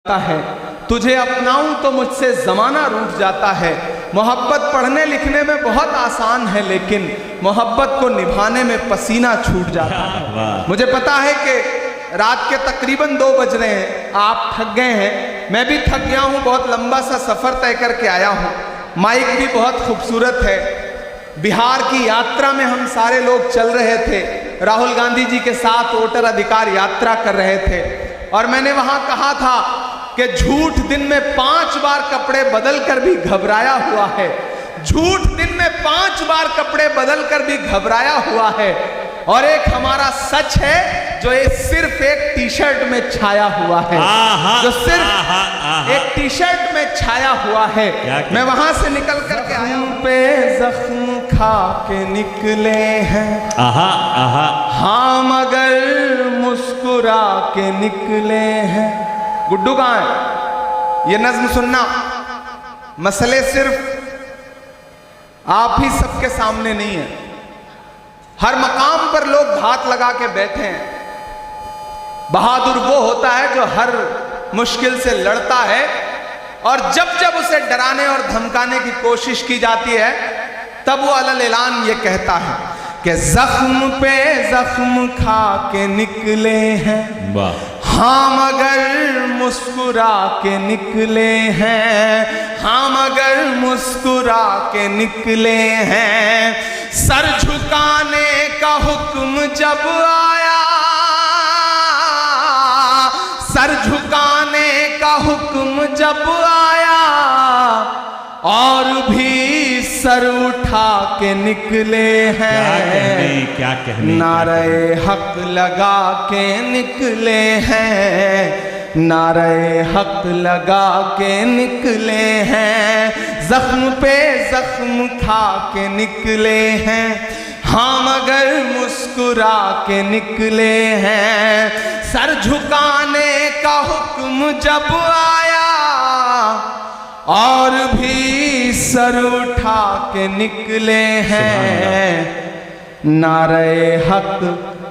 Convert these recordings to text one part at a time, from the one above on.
है, तुझे अपनाऊं तो मुझसे जमाना रूठ जाता है। मोहब्बत पढ़ने लिखने में बहुत आसान है, लेकिन मोहब्बत को निभाने में पसीना छूट जाता है। मुझे पता है कि रात के तकरीबन 2 बज रहे हैं, आप थक गए हैं, मैं भी थक गया हूं, बहुत लंबा सा सफर तय करके आया हूं। माइक भी बहुत खूबसूरत है। बिहार की यात्रा में हम सारे लोग चल रहे थे, राहुल गांधी जी के साथ वोटर अधिकार यात्रा कर रहे थे, और मैंने वहां कहा था कि झूठ दिन में 5 बार कपड़े बदल कर भी घबराया हुआ है। झूठ दिन में 5 बार कपड़े बदल कर भी घबराया हुआ है, और एक हमारा सच है जो ये सिर्फ एक टी शर्ट में छाया हुआ है, जो सिर्फ एक टी शर्ट में छाया हुआ है। मैं वहां से निकल करके आया हूं, पे जख्म खा के निकले हैं, हाँ मगर मुस्कुरा के निकले हैं। गुड्डू कहाँ है? ये नज्म सुनना। मसले सिर्फ आप ही सबके सामने नहीं है, हर मकाम पर लोग घात लगा के बैठे हैं। बहादुर वो होता है जो हर मुश्किल से लड़ता है, और जब जब उसे डराने और धमकाने की कोशिश की जाती है, तब वो अलल ऐलान ये कहता है कि जख्म पे जख्म खा के निकले हैं, हाँ मगर मुस्कुरा के निकले हैं, हाँ मगर मुस्कुरा के निकले हैं। सर झुकाने का हुक्म जब आया, सर झुकाने का हुक्म जब आया, और भी सर उठा के निकले हैं। क्या कहने नारे हक लगा के निकले हैं, नारे हक लगा के निकले हैं। जख्म पे जख्म खा के निकले हैं, हाँ मगर मुस्कुरा के निकले हैं। सर झुकाने का हुक्म जब आया, और भी सर उठा के निकले हैं। नारे हक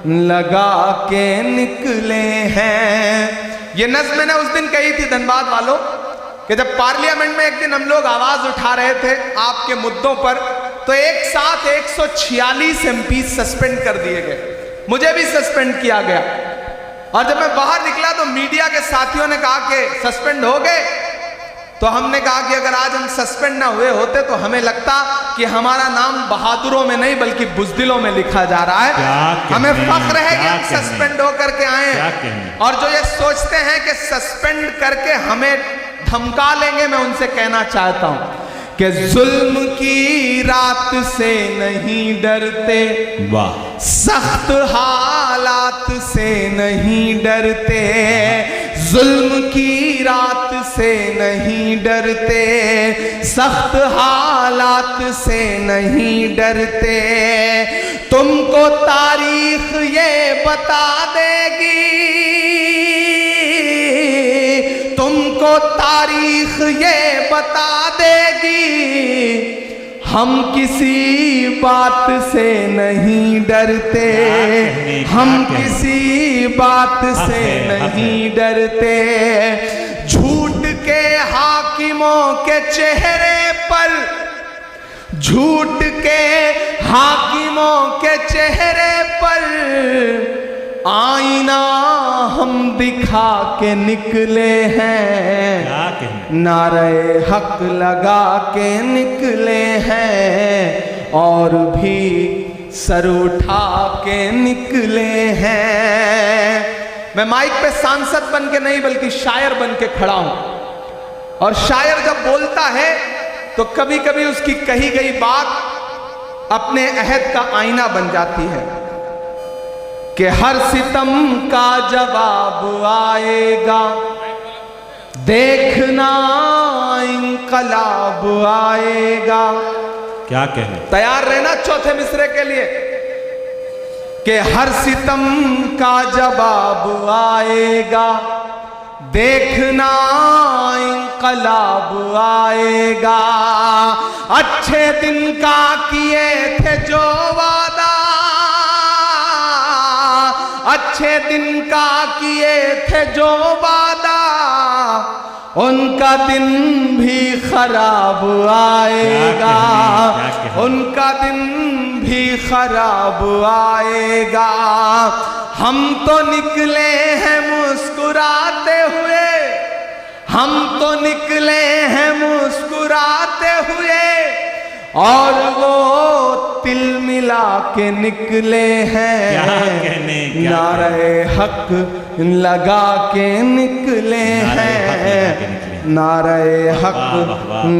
लगा के निकले हैं। ये नज़्म मैंने उस दिन कही थी धनबाद वालों, कि जब पार्लियामेंट में एक दिन हम लोग आवाज उठा रहे थे आपके मुद्दों पर, तो एक साथ 146 MP सस्पेंड कर दिए गए, मुझे भी सस्पेंड किया गया। और जब मैं बाहर निकला तो मीडिया के साथियों ने कहा कि सस्पेंड हो गए, तो हमने कहा कि अगर आज हम सस्पेंड ना हुए होते तो हमें लगता कि हमारा नाम बहादुरों में नहीं बल्कि बुज़दिलों में लिखा जा रहा है। हमें फख्र है कि हम सस्पेंड होकर के आए हैं। और जो ये सोचते हैं कि सस्पेंड करके हमें धमका लेंगे, मैं उनसे कहना चाहता हूं कि जुल्म की रात से नहीं डरते, सख्त हालात से नहीं डरते, जुल्म की रात से नहीं डरते, सख्त हालात से नहीं डरते। तुमको तारीख ये बता देगी, तुमको तारीख ये बता देगी, हम किसी बात से नहीं डरते, हम किसी बात से नहीं डरते। झूठ के हाकिमों के चेहरे पर, झूठ के हाकिमों के चेहरे पर आईना हम दिखा के निकले हैं। नारे हक लगा के निकले हैं, और भी सर उठा के निकले हैं। मैं माइक पे सांसद बन के नहीं बल्कि शायर बन के खड़ा हूं, और शायर जब बोलता है तो कभी कभी उसकी कही गई बात अपने अहद का आईना बन जाती है कि हर सितम का जवाब आएगा, देखना इंकलाब आएगा। क्या कहने? तैयार रहना चौथे मिसरे के लिए कि हर सितम का जवाब आएगा, देखना इंकलाब आएगा। अच्छे दिन का किए थे जो वादा, अच्छे दिन का किए थे जो वादा उनका दिन भी खराब आएगा, उनका दिन भी खराब आएगा। हम तो निकले हैं मुस्कुराते हुए, हम तो निकले हैं मुस्कुराते हुए, और वो तिल मिला के निकले हैं, नारे हक लगा के निकले हैं, नारे हक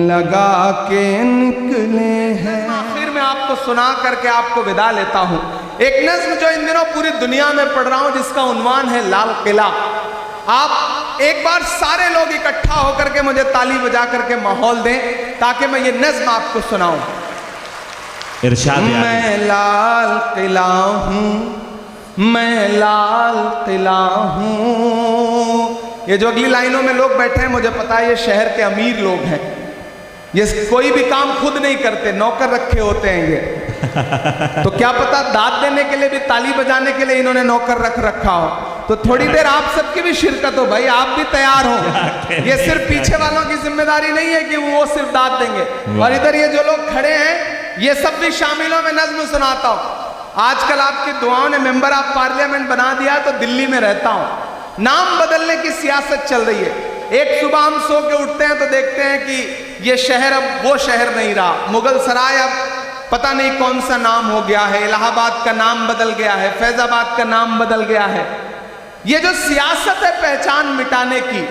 लगा के निकले हैं। आखिर में आपको सुना करके आपको विदा लेता हूं एक नज्म जो इन दिनों पूरी दुनिया में पढ़ रहा हूं, जिसका उन्वान है लाल किला। आप एक बार सारे लोग इकट्ठा होकर के मुझे ताली बजा करके माहौल दें ताकि मैं ये नज्म आपको सुनाऊं। इरशाद। मैं लाल किला हूं, मैं लाल किला हूं। ये जो अगली लाइनों में लोग बैठे हैं, मुझे पता है ये शहर के अमीर लोग हैं, ये कोई भी काम खुद नहीं करते, नौकर रखे होते हैं ये। तो क्या पता दाद देने के लिए भी, ताली बजाने के लिए इन्होंने नौकर रख रखा हो। तो थोड़ी देर आप सबकी भी शिरकत हो भाई, आप भी तैयार हो। ये सिर्फ पीछे वालों की जिम्मेदारी नहीं है कि वो सिर्फ दाद देंगे, और इधर ये जो लोग खड़े हैं ये सब भी शामिल हो। मैं नज्म सुनाता हूं। आजकल आपकी दुआओं ने मेंबर ऑफ पार्लियामेंट बना दिया, तो दिल्ली में रहता हूं। नाम बदलने की सियासत चल रही है। एक सुबह हम सो के उठते हैं तो देखते हैं कि ये शहर अब वो शहर नहीं रहा, मुगल सराय अब पता नहीं कौन सा नाम हो गया है, इलाहाबाद का नाम बदल गया है, फैजाबाद का नाम बदल गया है। ये जो सियासत है पहचान मिटाने की,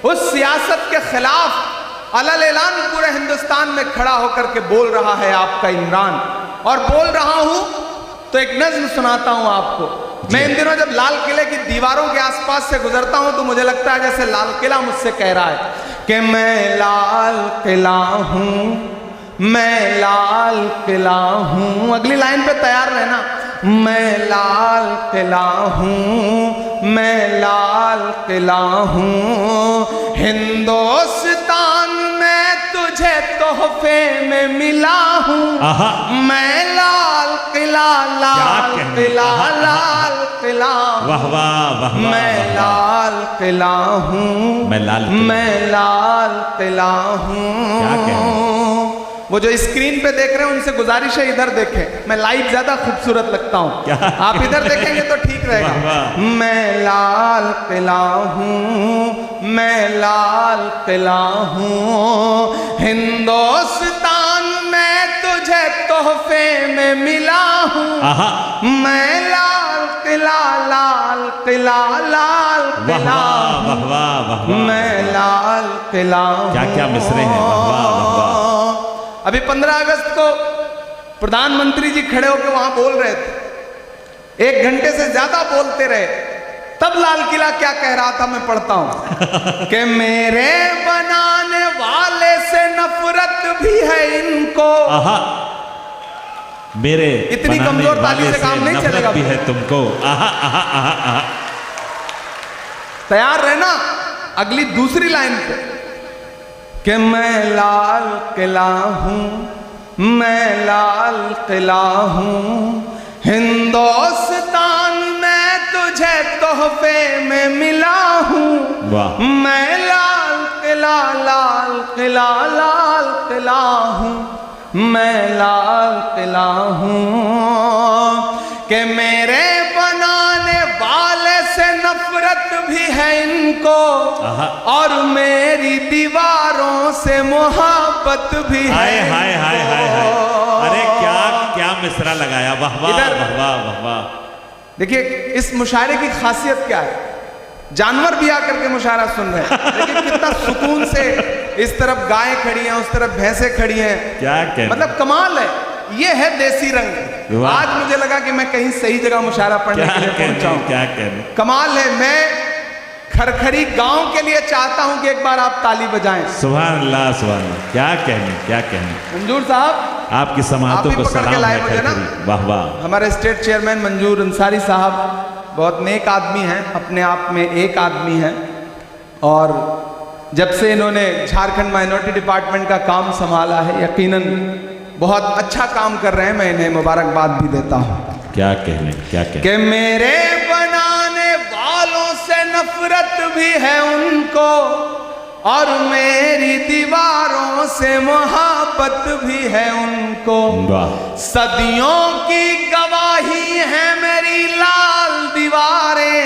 उस सियासत के खिलाफ अलल ऐलान पूरे हिंदुस्तान में खड़ा होकर के बोल रहा है आपका इमरान। और बोल रहा हूं तो एक नज्म सुनाता हूं आपको। मैं इन दिनों जब लाल किले की दीवारों के आसपास से गुजरता हूं तो मुझे लगता है जैसे लाल किला मुझसे कह रहा है कि मैं लाल किला हूं, मैं लाल किला हूं। अगली लाइन पे तैयार रहना। मैं लाल किला हूं, मैं लाल किला हूं, हिंदुस्तान में तुझे तोहफे में मिला हूं। मैं लाल किला, लाल किला, लाल किला, वाह वाह वाह। मैं लाल किला हूं, मैं लाल किला हूं। वो जो स्क्रीन पे देख रहे हैं उनसे गुजारिश है इधर देखें, मैं लाइव ज्यादा खूबसूरत लगता हूं, आप इधर देखेंगे तो ठीक रहेगा। मैं लाल किला हूं, मैं लाल किला हूं, हिंदुस्तान में तुझे तोहफे में मिला हूं। मैं लाल किला, लाल किला, लाल किला, मैं लाल किला। क्या क्या मिसरे हैं, वाह वाह वाह। अभी 15 अगस्त को प्रधानमंत्री जी खड़े होकर वहां बोल रहे थे, 1 घंटे से ज्यादा बोलते रहे। तब लाल किला क्या कह रहा था मैं पढ़ता हूं कि मेरे बनाने वाले से नफरत भी है इनको। मेरे इतनी कमजोर ताली से काम नहीं चलेगा भी है तुमको। तैयार रहना अगली दूसरी लाइन पे कि मैं लाल किला हूं, मैं लाल किला हूं, हिंदुस्तान में तुझे तोहफे में मिला हूं। मैं लाल किला, लाल किला, लाल किला हूं, मैं लाल किला हूं कि मेरे बनाने वाले से नफरत भी है इनको, और मेरी दीवारों से मोहब्बत भी है। हाय हाय हाय हाय हाय। अरे क्या क्या मिसरा लगाया, वाह वाह वाह वाह वाह। देखिए इस मुशायरे की खासियत क्या है, जानवर भी आकर के मुशायरा सुन रहे हैं, लेकिन कितना सुकून से इस तरफ गायें खड़ी हैं, उस तरफ भैंसें खड़ी हैं, क्या कहना? मतलब कमाल है। ये है देसी रंग। आज मुझे लगा कि मैं कहीं सही जगह मुशायरा पढ़ने के लिए पहुंचा हूं। क्या कहना? कमाल है। मैं खरखरी गांव के लिए चाहता हूं कि एक बार आप ताली बजाएं। सुभान अल्लाह, सुभान अल्लाह। क्या कहने, क्या कहने। मंजूर साहब आपकी समाअतों को सलाम है। वाह वाह। हमारे स्टेट चेयरमैन मंजूर अंसारी साहब बहुत नेक आदमी हैं, अपने आप में एक आदमी हैं, और जब से इन्होंने झारखंड माइनॉरिटी डिपार्टमेंट का काम संभाला है यकीनन बहुत अच्छा काम कर रहे हैं। मैं इन्हें मुबारकबाद भी देता हूं। क्या कहने, क्या कहने। कि मेरे बनाने वालों से नफरत भी है उनको, और मेरी दीवारों से मोहब्बत भी है उनको। सदियों की गवाही है मेरी लाल दीवारें,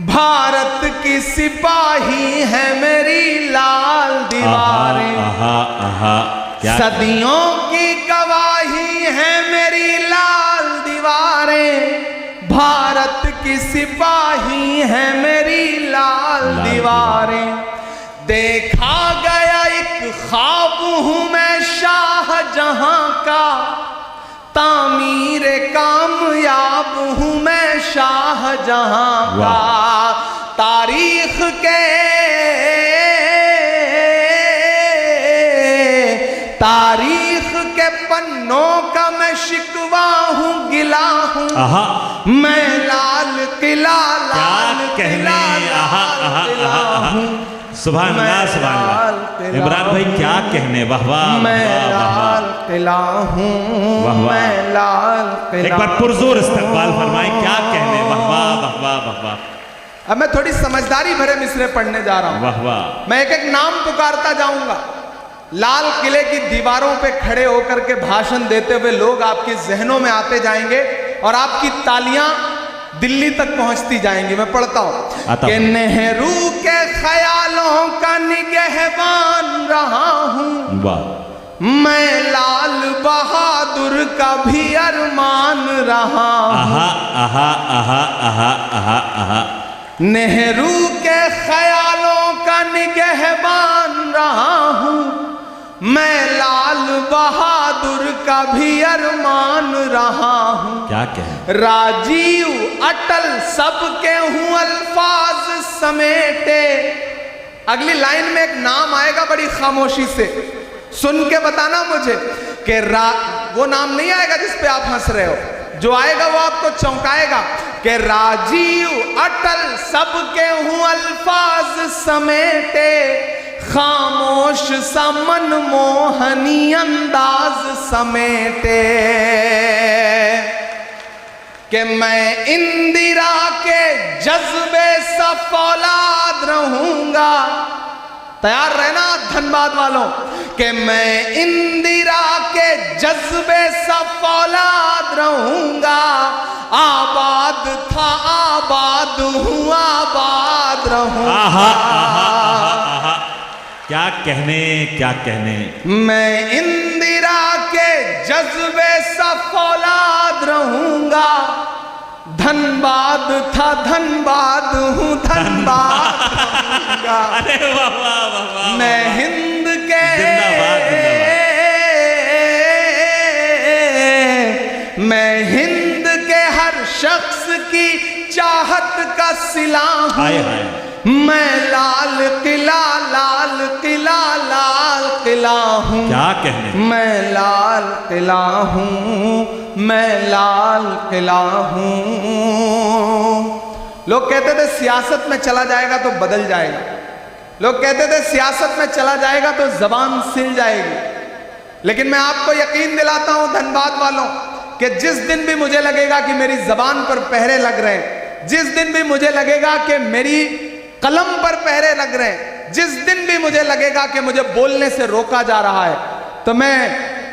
भारत की सिपाही है मेरी लाल दीवारें। सदियों की गवाही है मेरी लाल दीवारें, भारत की सिपाही है मेरी लाल दीवारें। देखा गया एक ख्वाब हूं मैं शाहजहां का, तामीर कामयाब हूं मैं शाहजहां का। तारीख के पन्नों का मैं शिकवा हूं, गिला हूं मैं लाल किला, लाल किला, लाल किला हूं। सुभान अल्लाह, सुभान अल्लाह। इमरान भाई क्या कहने, वाह वाह। मैं लाल किला हूँ, मैं लाल किला। एक बार पुरजोर इस्तकबाल फरमाएं, क्या कहने, वाह वाह वाह वाह वाह वाह। अब मैं थोड़ी समझदारी भरे मिसरे पढ़ने जा रहा हूँ, वाह वाह। मैं एक एक नाम पुकारता जाऊंगा। लाल किले की दीवारों पे खड़े होकर के भाषण देते हुए लोग आपके जहनों में आते जाएंगे और आपकी तालियां दिल्ली तक पहुंचती जाएंगी। मैं पढ़ता हूं कि नेहरू के ख्यालों का निगहबान रहा हूं, मैं लाल बहादुर का भी अरमान रहा हूं। नेहरू के ख्यालों का निगहबान रहा हूं, मैं लाल बहादुर का भी अरमान रहा हूं। क्या कहे, राजीव अटल सबके हूं अल्फाज समेटे। अगली लाइन में एक नाम आएगा, बड़ी खामोशी से सुन के बताना मुझे कि वो नाम नहीं आएगा जिस पे आप हंस रहे हो, जो आएगा वो आपको चौंकाएगा कि राजीव अटल सबके हूं अल्फाज समेटे, खामोश सा मनमोहनी अंदाज समेटे। कि मैं इंदिरा के जज्बे सा फौलाद रहूंगा। तैयार रहना धनबाद वालों, कि मैं इंदिरा के जज्बे सा फौलाद रहूंगा। आबाद था आबाद हूं, आबाद रहूंगा। क्या कहने, क्या कहने। मैं इंदिरा के जज्बे सा फौलाद रहूंगा। धनबाद था धनबाद हूं, धनबाद रहूंगा। अरे वाह वाह वाह वाह। मैं हिंद के मैं हिंद के हर शख्स की चाहत का सिला हूं। मैं लाल किला, लाल किला, लाल किला हूँ। क्या कहने, मैं लाल किला हूँ, मैं लाल किला हूँ। लोग कहते थे सियासत में चला जाएगा तो बदल जाएगा, लोग कहते थे सियासत में चला जाएगा तो जबान सिल जाएगी। लेकिन मैं आपको यकीन दिलाता हूँ धनबाद वालों कि जिस दिन भी मुझे लगेगा कि मेरी जबान पर पहरे लग रहे हैं, जिस दिन भी मुझे लगेगा कि मेरी कलम पर पहरे लग रहे हैं, जिस दिन भी मुझे लगेगा कि मुझे बोलने से रोका जा रहा है, तो मैं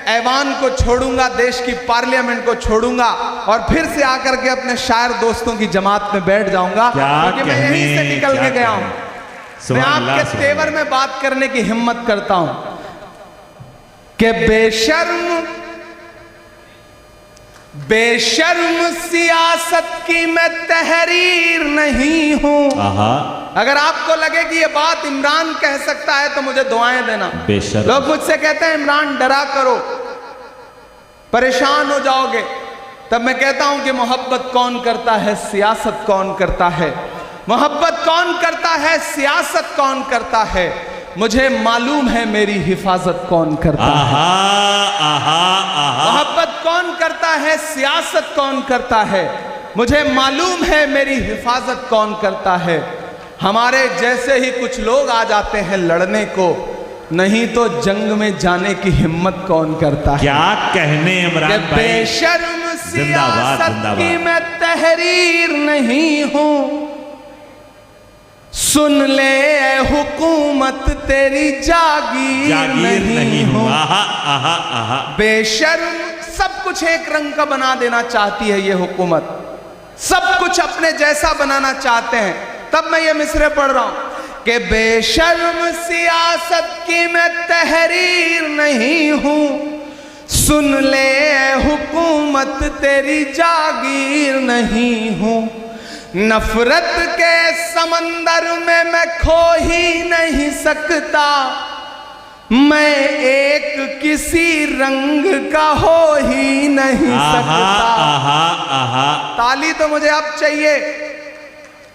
ऐवान को छोड़ूंगा, देश की पार्लियामेंट को छोड़ूंगा और फिर से आकर के अपने शायर दोस्तों की जमात में बैठ जाऊंगा, क्योंकि मैं यहीं से निकल के गया हूं। मैं आपके तेवर में बात करने की हिम्मत करता हूं कि बेशर्म सियासत की मैं तहरीर नहीं हूं। अगर आपको लगे कि ये बात इमरान कह सकता है तो मुझे दुआएं देना। लोग मुझसे कहते हैं इमरान डरा करो, परेशान हो जाओगे, तब मैं कहता हूं कि मोहब्बत कौन करता है, सियासत कौन करता है। मोहब्बत कौन करता है, सियासत कौन करता है। मुझे मालूम है मेरी हिफाजत कौन करता है। मोहब्बत कौन करता है, सियासत कौन करता है। मुझे मालूम है मेरी हिफाजत कौन करता है। हमारे जैसे ही कुछ लोग आ जाते हैं लड़ने को, नहीं तो जंग में जाने की हिम्मत कौन करता है। क्या कहने इमरान भाई। बेशर्म सियासत की मैं तहरीर नहीं हूं। सुन ले हुकूमत हुकूमत तेरी जागीर नहीं हूँ। आहा आहा आहा। बेशर्म सब कुछ एक रंग का बना देना चाहती है ये हुकूमत, सब कुछ अपने जैसा बनाना चाहते हैं। तब मैं ये मिसरे पढ़ रहा हूं कि बेशर्म सियासत की मैं तहरीर नहीं हूं, सुन ले हुकूमत तेरी जागीर नहीं हूं। नफरत के समंदर में मैं खो ही नहीं सकता, मैं एक किसी रंग का हो ही नहीं सकता। आहा आहा। ताली तो मुझे अब चाहिए।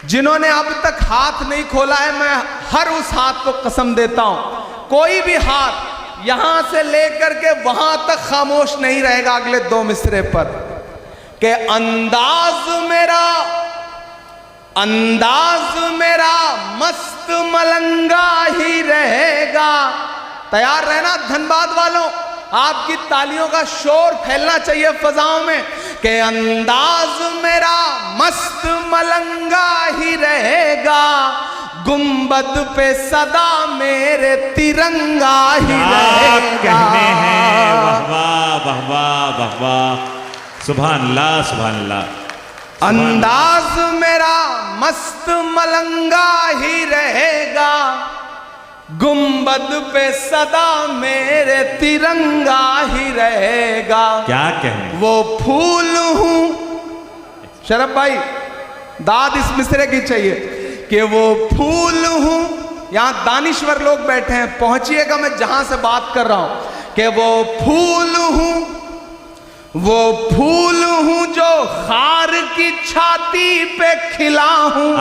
जिन्होंने अब तक हाथ नहीं खोला है, मैं हर उस हाथ को कसम देता हूं, कोई भी हाथ यहां से लेकर के वहां तक खामोश नहीं रहेगा अगले दो मिसरे पर। के अंदाज मेरा मस्त मलंगा ही रहेगा। तैयार रहना धनबाद वालों, आपकी तालियों का शोर फैलना चाहिए फजाओं में कि अंदाज मेरा मस्त मलंगा ही रहेगा, गुंबद पे सदा मेरे तिरंगा ही रहेगा। कहने हैं वाह वाह वाह वाह वाह वाह, सुभान अल्लाह सुभान अल्लाह। अंदाज मेरा मस्त मलंगा ही रहेगा, गुंबद पे सदा मेरे तिरंगा ही रहेगा। क्या कहने। वो फूल हूं, शरफ भाई दाद इस मिसरे की चाहिए कि वो फूल हूं। यहां दानिश्वर लोग बैठे हैं, पहुंचिएगा मैं जहां से बात कर रहा हूं कि वो फूल हूं, वो फूल हूं जो खार की छाती पे खिला हूं।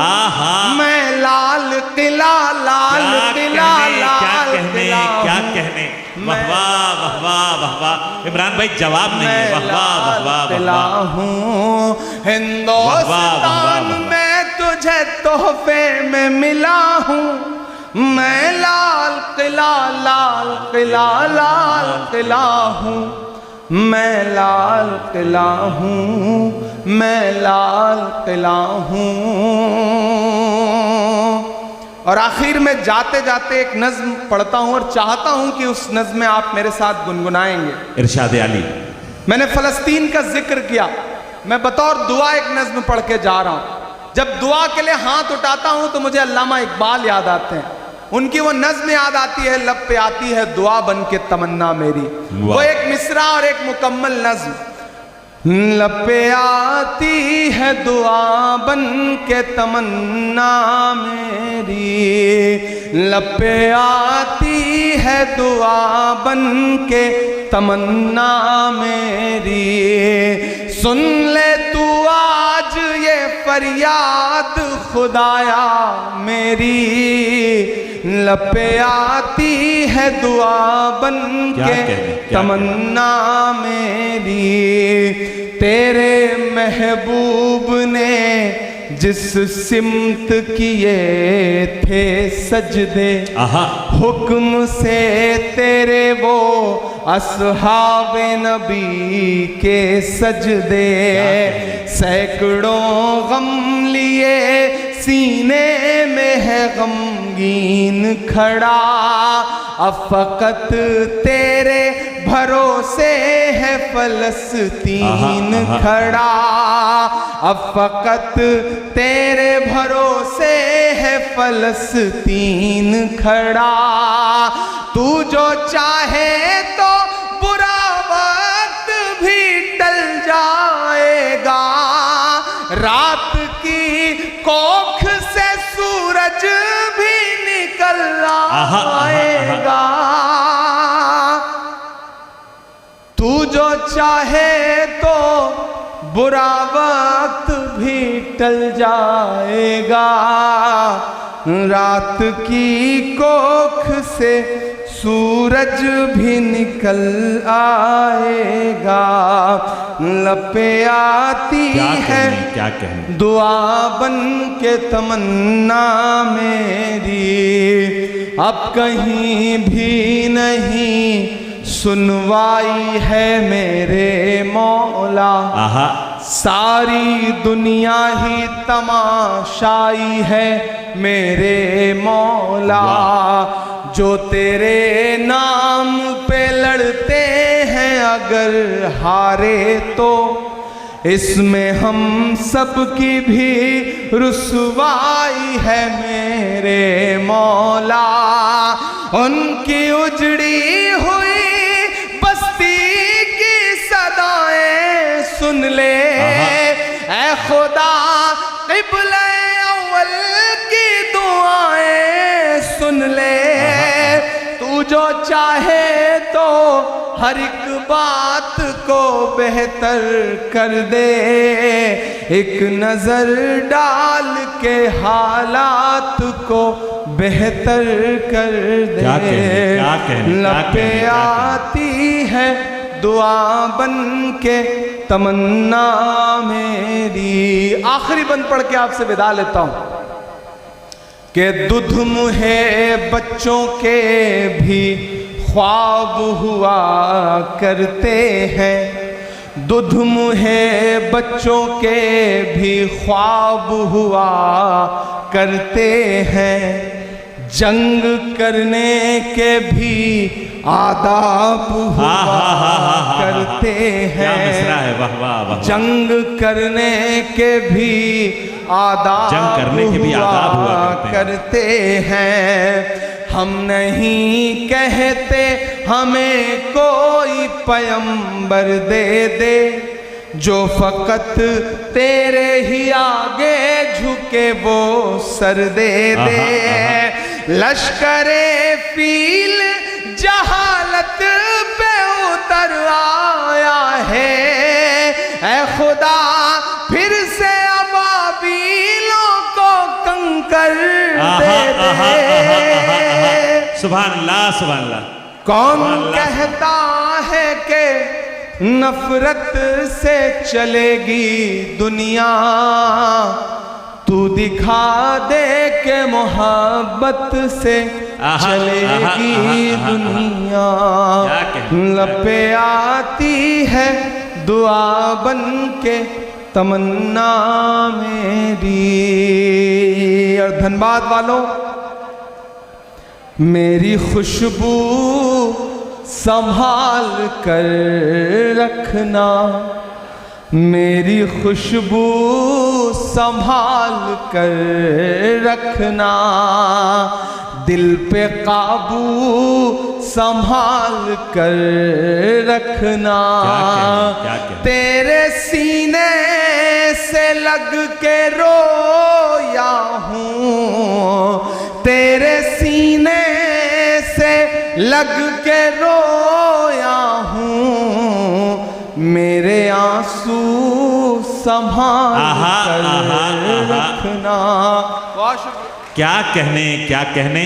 मैं लाल किला लाल किला लाल किला, क्या कहने। वाह वाह वाह वाह वाह। इमरान भाई जवाब नहीं है। वाह वाह वाह वाह हूं। हिंदुस्तान में तुझे तोहफे में मिला हूं, मैं लाल किला लाल किला लाल किला हूं, मैं लाल किला हूं, मैं लाल किला हूं। और आखिर में जाते जाते एक नज्म पढ़ता हूं और चाहता हूं कि उस नज्म में आप मेरे साथ गुनगुनाएंगे। इरशाद अली। मैंने फलस्तीन का जिक्र किया, मैं बतौर दुआ एक नज्म पढ़ के जा रहा हूं। जब दुआ के लिए हाथ उठाता हूं तो मुझे अल्लामा इकबाल याद आते हैं, उनकी वो नज्म याद आती है, लब पे आती है दुआ बन के तमन्ना मेरी। वो एक मिसरा और एक मुकम्मल नज्म। लब पे आती है दुआ बन के तमन्ना मेरी, लब पे आती है दुआ बन के तमन्ना मेरी। सुन ले तू आज ये फरियाद खुदाया मेरी, लब पे आती है दुआ बन के तमन्ना मेरी। तेरे महबूब ने जिस सिमत किए थे सजदे, हुक्म से तेरे वो असहाबे नबी के सजदे। सैकड़ों गम लिए सीने में है गमगीन खड़ा, अब फकत तेरे भरोसे है फलस्तीन खड़ा, अब फकत तेरे भरोसे है फलस्तीन खड़ा। तू जो चाहे तो बुरा वक्त भी टल जाएगा, रात की कोख से सूरज भी निकल आएगा। तू जो चाहे तो बुरा वक्त भी टल जाएगा, रात की कोख से सूरज भी निकल आएगा। लपे आती है क्या कहने दुआ बन के तमन्ना मेरी, अब कहीं भी नहीं सुनवाई है मेरे मौला। सारी दुनिया ही तमाशाई है मेरे मौला। जो तेरे नाम पे लड़ते हैं अगर हारे तो इसमें हम सब की भी रुसवाई है मेरे मौला। उनकी उजड़ी हुई बस्ती की सदाएं सुन ले ऐ खुदा, क़िबला अव्वल की दुआएं सुन ले। तू जो चाहे तो हर एक बात को बेहतर कर दे, एक नजर डाल के हालात को बेहतर कर दे। क्या कहने, लपे आती है दुआ बन के तमन्ना मेरी। आखिरी बंद पढ़ के आपसे विदा लेता हूं कि दुध मुहे बच्चों के भी ख्वाब हुआ करते हैं। दुध मुहे बच्चों के भी ख्वाब हुआ करते हैं। जंग करने के भी आदाब हुआ करते हैं। वाह वाह वाह। जंग करने के भी आदाब जंग करने के भी आदाब हुआ करते हैं। हम नहीं कहते हमें कोई पैगंबर दे दे, जो फकत तेरे ही आगे झुके वो सर दे दे। लश्करे फील जहालत पे उतर आया है ऐ खुदा, फिर से अबाबीलों को कंकर दे दे। सुभान अल्लाह सुभान अल्लाह। कौन कहता है कि नफरत से चलेगी दुनिया, तू दिखा दे के मोहब्बत से चलेगी दुनिया। लपे आती है दुआ बन के तमन्ना मेरी। और धनबाद वालों, मेरी खुशबू संभाल कर रखना, मेरी खुशबू संभाल कर रखना। दिल पे काबू संभाल कर रखना। तेरे सीने से लग के रोया हूँ, तेरे सीने से लग के रोया हूँ। मेरे आंसू संभाल कर रखना। क्या कहने क्या कहने।